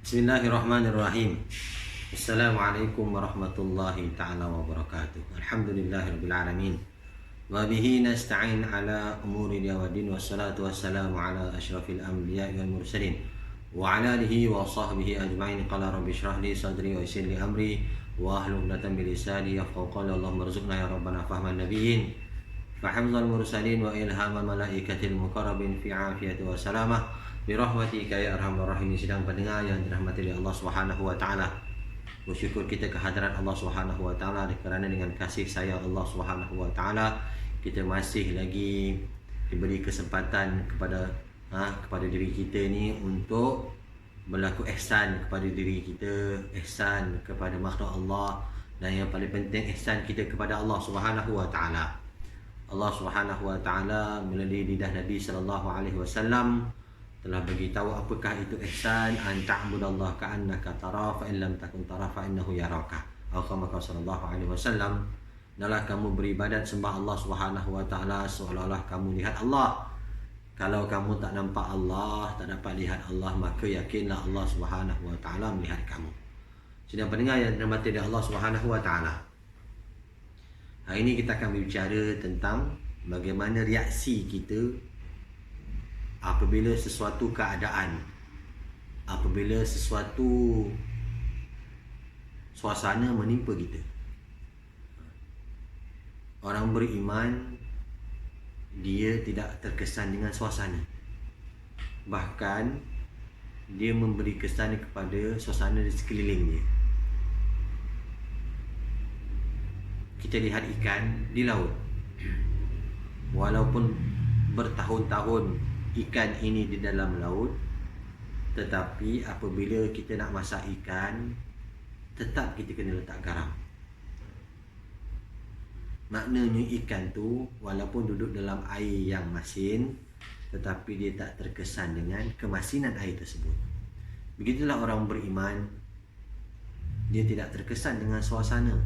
Bismillahirrahmanirrahim. Assalamualaikum warahmatullahi ta'ala wabarakatuh. Alhamdulillahirabbil alamin. Wa bihi nasta'in ala umuri dunya waddin, wassalatu wassalamu ala asyrafil anbiya'i wal mursalin wa ala alihi wa sahbihi ajma'in. Qala rabbi shrah li sadri wa yassir li amri wa hlul 'uqdatam min lisani yafqahu qawli. Allahumma rzuqna ya rabbana fahman nabiyyin fa hamzal mursalin wa ilhamal malaikatil muqarrabin fi afiyati wa salamah birahmatika ya arhamar rahimin. Sidang pendengar yang dirahmati oleh Allah Subhanahu wa taala, bersyukur kita kehadirat Allah Subhanahu wa taala kerana dengan kasih sayang Allah Subhanahu wa taala kita masih lagi diberi kesempatan kepada diri kita ni untuk berlaku ihsan kepada diri kita, ihsan kepada makhluk Allah, dan yang paling penting ihsan kita kepada Allah Subhanahu wa taala. Allah Subhanahu wa taala melalui lidah Nabi sallallahu alaihi wasallam telah beritahu apakah itu ihsan, an ta'budallaha ka'annaka tara fa in lam takun tara fa innahu yaraka. Atau kama sallallahu alaihi wasallam, adalah kamu beribadat sembah Allah Subhanahu wa taala seolah-olah kamu lihat Allah. Kalau kamu tak nampak Allah, tak dapat lihat Allah, maka yakinlah Allah Subhanahu wa taala melihat kamu. Sedang pendengar yang dirahmati oleh Allah Subhanahu wa taala, hari ini kita akan berbicara tentang bagaimana reaksi kita apabila sesuatu keadaan, apabila sesuatu suasana menimpa kita. Orang beriman, dia tidak terkesan dengan suasana, bahkan dia memberi kesan kepada suasana di sekeliling dia. Kita lihat ikan di laut, walaupun bertahun-tahun ikan ini di dalam laut, tetapi apabila kita nak masak ikan, tetap kita kena letak garam. Maknanya ikan tu walaupun duduk dalam air yang masin, tetapi dia tak terkesan dengan kemasinan air tersebut. Begitulah orang beriman, dia tidak terkesan dengan suasana,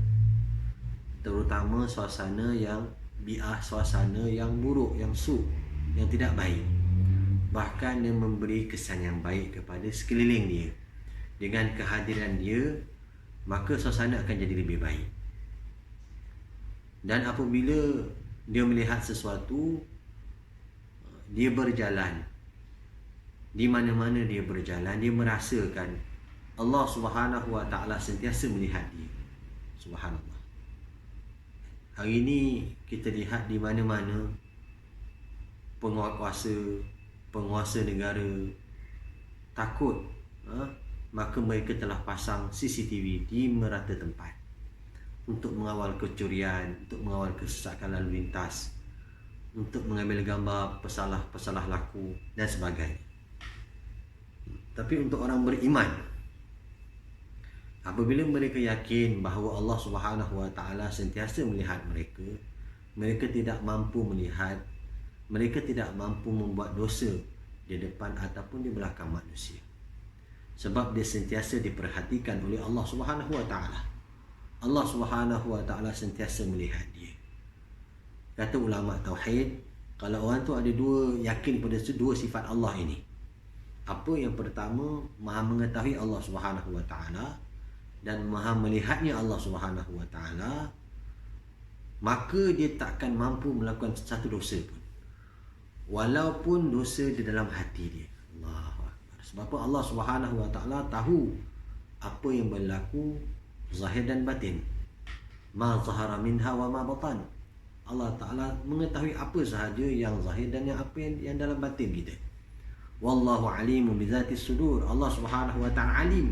terutama suasana yang bi'ah, suasana yang buruk, yang yang tidak baik. Bahkan dia memberi kesan yang baik kepada sekeliling dia. Dengan kehadiran dia, maka suasana akan jadi lebih baik. Dan apabila dia melihat sesuatu, dia berjalan, di mana-mana dia berjalan, dia merasakan Allah Subhanahu wa taala sentiasa melihat dia. Subhanallah. Hari ini kita lihat di mana-mana penguasa negara takut, maka mereka telah pasang CCTV di merata tempat untuk mengawal kecurian, untuk mengawal kesesakan lalu lintas, untuk mengambil gambar pesalah-pesalah laku dan sebagainya. Tapi untuk orang beriman, apabila mereka yakin bahawa Allah Subhanahu wa taala sentiasa melihat mereka, mereka tidak mampu melihat, mereka tidak mampu membuat dosa di depan ataupun di belakang manusia, sebab dia sentiasa diperhatikan oleh Allah Subhanahu wa taala. Allah Subhanahu wa taala sentiasa melihat dia. Kata ulama tauhid, kalau orang tu ada yakin pada dua sifat Allah ini. Apa yang pertama, Maha mengetahui Allah Subhanahu wa taala dan Maha melihatnya Allah Subhanahu wa taala, maka dia takkan mampu melakukan satu dosa pun, walaupun dosa di dalam hati dia. Allahu Akbar. Sebab Allah Subhanahu wa taala tahu apa yang berlaku zahir dan batin. Ma zahara minha wa ma batan. Allah taala mengetahui apa sahaja yang zahir dan apa yang dalam batin kita. Wallahu alimun bizati sudur. Allah Subhanahu wa taala alim.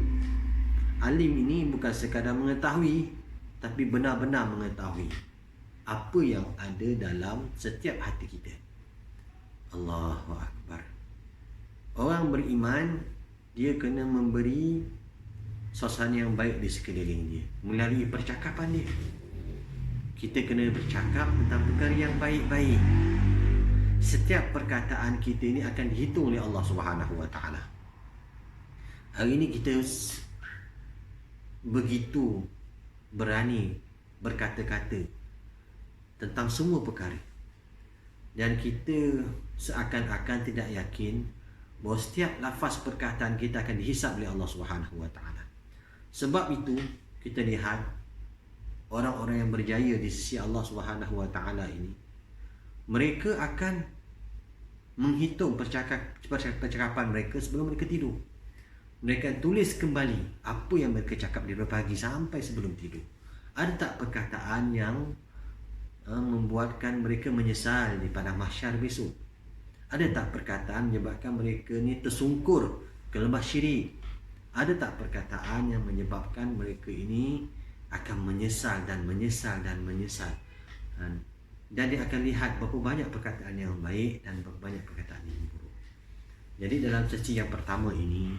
Alim ini bukan sekadar mengetahui, tapi benar-benar mengetahui apa yang ada dalam setiap hati kita. Allahu Akbar. Orang beriman, dia kena memberi suasana yang baik di sekeliling dia melalui percakapan dia. Kita kena bercakap tentang perkara yang baik-baik. Setiap perkataan kita ini akan dihitung oleh Allah Subhanahu wa taala. Hari ini kita begitu berani berkata-kata tentang semua perkara, dan kita seakan-akan tidak yakin bahawa setiap lafaz perkataan kita akan dihisab oleh Allah Subhanahu wa taala. Sebab itu kita lihat orang-orang yang berjaya di sisi Allah Subhanahu wa taala ini, mereka akan menghitung percakapan mereka sebelum mereka tidur. Mereka tulis kembali apa yang mereka cakap dari pagi sampai sebelum tidur. Ada tak perkataan yang membuatkan mereka menyesal di padang mahsyar besok? Ada tak perkataan menyebabkan mereka ni tersungkur ke lembah syirik? Ada tak perkataan yang menyebabkan mereka ini akan menyesal dan menyesal dan menyesal? Dan dia akan lihat berapa banyak perkataan yang baik dan berapa banyak perkataan yang buruk. Jadi dalam sesi yang pertama ini,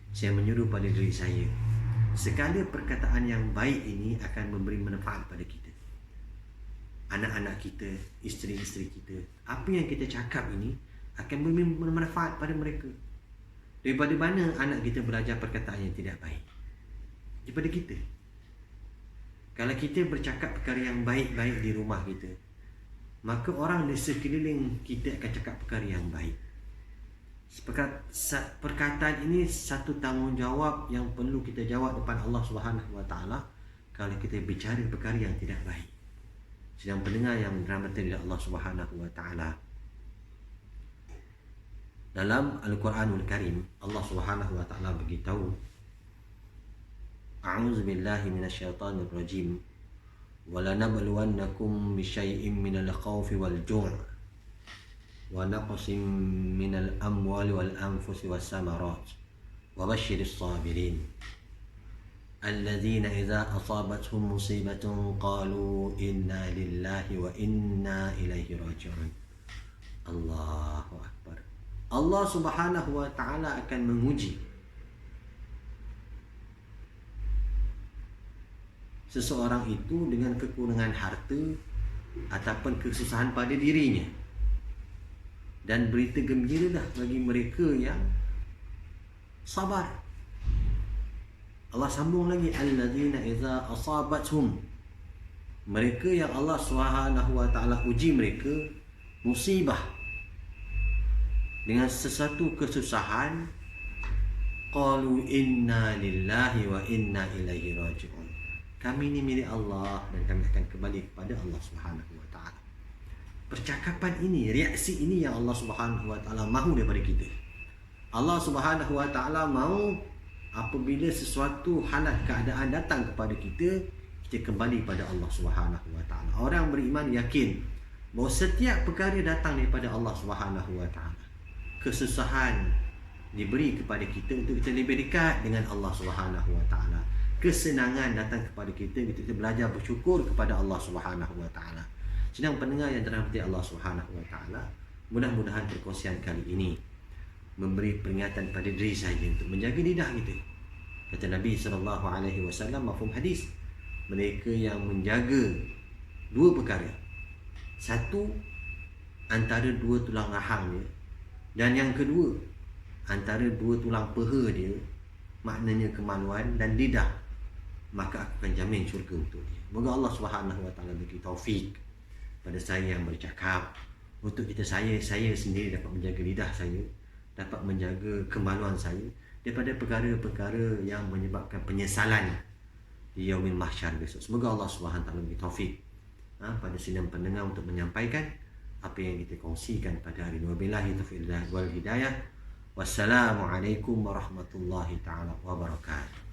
saya menyuruh pada diri saya, segala perkataan yang baik ini akan memberi manfaat pada kita, anak-anak kita, isteri-isteri kita. Apa yang kita cakap ini akan memberi manfaat pada mereka. Daripada mana anak kita belajar perkataan yang tidak baik? Daripada kita. Kalau kita bercakap perkara yang baik-baik di rumah kita, maka orang di sekeliling kita akan cakap perkara yang baik. Perkataan ini satu tanggungjawab yang perlu kita jawab depan Allah Subhanahu wa taala kalau kita bicara perkara yang tidak baik. Sedang pendengar yang dirahmati oleh Allah Subhanahu wa taala, dalam Al-Quranul Karim Allah Subhanahu wa taala beritahu, A'udzu billahi minasyaitonir rajim, wa lanabluwannakum bisyai'in minal khaufi wal ju' wa naqsin minal amwali wal anfusi was samarat wa basyiris sabirin alladzina idza asabatuhum musibatun qalu inna lillahi wa inna ilaihi raji'un. Allahu akbar. Allah Subhanahu wa taala akan menguji seseorang itu dengan kekurangan harta ataupun kesusahan pada dirinya. Dan berita gembiralah bagi mereka yang sabar. Allah sambung lagi, alladzina idza asabathum, mereka yang Allah Subhanahu wa taala uji mereka musibah dengan sesuatu kesusahan, qalu inna lillahi wa inna ilaihi raji'un. Kami ini milik Allah dan kami akan kembali kepada Allah Subhanahu wa taala. Percakapan ini, reaksi ini yang Allah Subhanahu wa taala mahu daripada kita. Allah Subhanahu wa taala mahu apabila sesuatu halat keadaan datang kepada kita, kita kembali pada Allah Subhanahu wa taala. Orang beriman yakin bahawa setiap perkara datang daripada Allah Subhanahu wa taala. Kesusahan diberi kepada kita untuk kita lebih dekat dengan Allah Subhanahu wa taala. Kesenangan datang kepada kita untuk kita belajar bersyukur kepada Allah Subhanahu wa taala. Sedang pendengar yang dirahmati Allah Subhanahu wa taala, mudah-mudahan perkongsian kali ini memberi peringatan pada diri saya untuk menjaga lidah kita. Kata Nabi sallallahu alaihi wasallam, mafhum hadis, mereka yang menjaga dua perkara. Satu, antara dua tulang rahang dia, dan yang kedua, antara dua tulang peha dia, maknanya kemaluan dan lidah, maka aku akan jamin syurga untuk dia. Moga Allah Subhanahu wa taala beri taufik pada saya yang bercakap, untuk kita saya sendiri dapat menjaga lidah saya, dapat menjaga kemaluan saya daripada perkara-perkara yang menyebabkan penyesalan di yaumil mahsyar besok. Semoga Allah Subhanahu wa taala beri taufik pada sidang pendengar untuk menyampaikan apa yang kita kongsikan pada hari ini. Wabillahi taufiq wal hidayah. Wassalamualaikum warahmatullahi taala wabarakatuh.